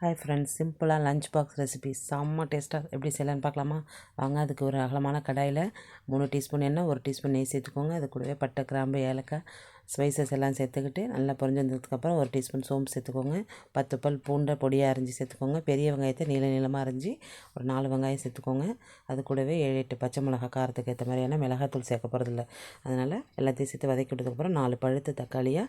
Hi friends, சிம்பிளாக lunch box recipe செம்ம டேஸ்ட்டாக எப்படி செய்யலான்னு பார்க்கலாமா? வாங்க. அதுக்கு ஒரு அகலமான கடாயில் 3 டீஸ்பூன் எண்ணெய், 1 டீஸ்பூன் நெய் சேர்த்துக்கோங்க. அது கூடவே பட்டை, கிராம்பு, ஏலக்காய், ஸ்பைசஸ் எல்லாம் சேர்த்துக்கிட்டு நல்லா பொரிஞ்சு வந்ததுக்கப்புறம் 1 டீஸ்பூன் சோம்பு சேர்த்துக்கோங்க. 10 பல் பூண்டை பொடியாக அரிஞ்சு சேர்த்துக்கோங்க. பெரிய வெங்காயத்தை நீளமாக அரிஞ்சு ஒரு 4 வெங்காயம் சேர்த்துக்கோங்க. அது கூடவே 7-8 பச்சை மிளகாய், காரத்துக்கு ஏற்ற மாதிரியான மிளகாத்தூள் சேர்க்க போகிறதில்ல. அதனால் எல்லாத்தையும் சேர்த்து வதக்கி விட்டதுக்கப்புறம் 4 பழுத்த தக்காளியாக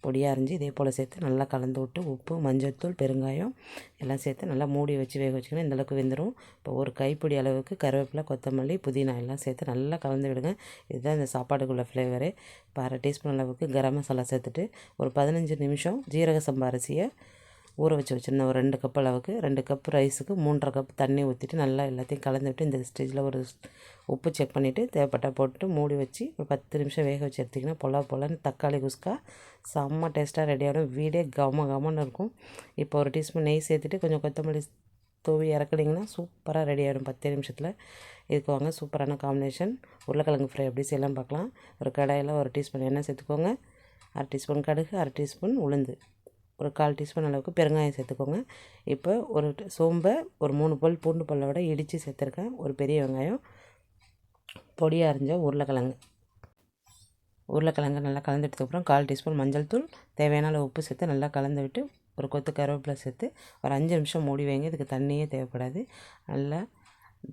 பொடியாக அரிஞ்சு இதே போல் சேர்த்து நல்லா கலந்து விட்டு உப்பு, மஞ்சள்தூள், பெருங்காயம் எல்லாம் சேர்த்து நல்லா மூடி வச்சு வேக வச்சுக்கணும். இந்தளவுக்கு வெந்துடும். இப்போ ஒரு கைப்பிடி அளவுக்கு கருவேப்பிலை, கொத்தமல்லி, புதினா எல்லாம் சேர்த்து நல்லா கலந்து விடுங்க. இதுதான் இந்த சாப்பாட்டுக்குள்ள ஃப்ளேவரு. இப்போ 1/2 டீஸ்பூன் அளவுக்கு கரம் மசாலா சேர்த்துட்டு ஒரு 15 நிமிஷம் ஜீரக சம்பா அரிசியை ஊற வச்சு வச்சுருந்தேன். ஒரு 2 கப் அளவுக்கு, 2 கப் ரைஸுக்கு 3.5 கப் தண்ணி ஊற்றிட்டு நல்லா எல்லாத்தையும் கலந்து விட்டு இந்த ஸ்டேஜில் ஒரு உப்பு செக் பண்ணிவிட்டு தேவைப்பட்டால் போட்டு மூடி வச்சு ஒரு 10 நிமிஷம் வேக வச்சு எடுத்திங்கன்னா பொலன்னு தக்காளி குஸ்கா செம்ம டேஸ்ட்டாக ரெடியாகிடும். வீடே கமன்னு இருக்கும். இப்போ ஒரு டீஸ்பூன் நெய் சேர்த்துட்டு கொஞ்சம் கொத்தமல்லி தூவி இறக்குனிங்கன்னா சூப்பராக ரெடி ஆகிடும் 10 நிமிஷத்தில். இதுக்கு வாங்க, சூப்பரான காம்பினேஷன். உருளைக்கிழங்கு ஃப்ரை எப்படி செய்யலாம் பார்க்கலாம். ஒரு கடாயில் 1 டீஸ்பூன் எண்ணெய் சேர்த்துக்கோங்க. 1/2 டீஸ்பூன் கடுகு, 1/2 டீஸ்பூன் உளுந்து, ஒரு 1/4 டீஸ்பூன் அளவுக்கு பெருங்காயம் சேர்த்துக்கோங்க. இப்போ ஒரு சோம்பை ஒரு 3 பல் பூண்டு பல்லை விட இடித்து சேர்த்துருக்கேன். ஒரு பெரிய வெங்காயம், பொடியாக அரிஞ்ச உருளைக்கிழங்கு நல்லா கலந்துட்டதுக்கப்புறம் 1/4 டீஸ்பூன் மஞ்சள் தூள், தேவையான அளவு உப்பு சேர்த்து நல்லா கலந்து விட்டு ஒரு கொத்து கருவேப்பிலை சேர்த்து ஒரு 5 நிமிஷம் மூடி வைங்க. இதுக்கு தண்ணியே தேவைப்படாது. நல்லா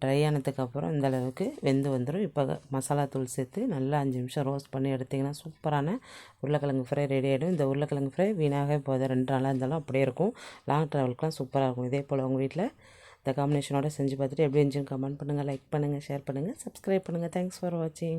ட்ரை ஆனதுக்கப்புறம் இந்த அளவுக்கு வெந்து வந்துடும். இப்போ மசாலா தூள் சேர்த்து நல்லா 5 நிமிஷம் ரோஸ்ட் பண்ணி எடுத்திங்கன்னா சூப்பரான உருளைக்கிழங்கு ஃப்ரை ரெடி ஆகிடும். இந்த உருளைக்கிழங்கு ஃப்ரை வீணாகவே போகுது, 2 நாளாக இருந்தாலும் அப்படியே இருக்கும். லாங் ட்ராவலுக்குலாம் சூப்பராக இருக்கும். இதே போல் உங்கள் வீட்டில் இந்த காம்பினேஷனோட செஞ்சு பார்த்துட்டு எப்படி இருந்துச்சுன்னு கமெண்ட் பண்ணுங்கள், லைக் பண்ணுங்கள், ஷேர் பண்ணுங்கள், சப்ஸ்கிரைப் பண்ணுங்கள். தேங்க்ஸ் ஃபார் வாட்சிங்.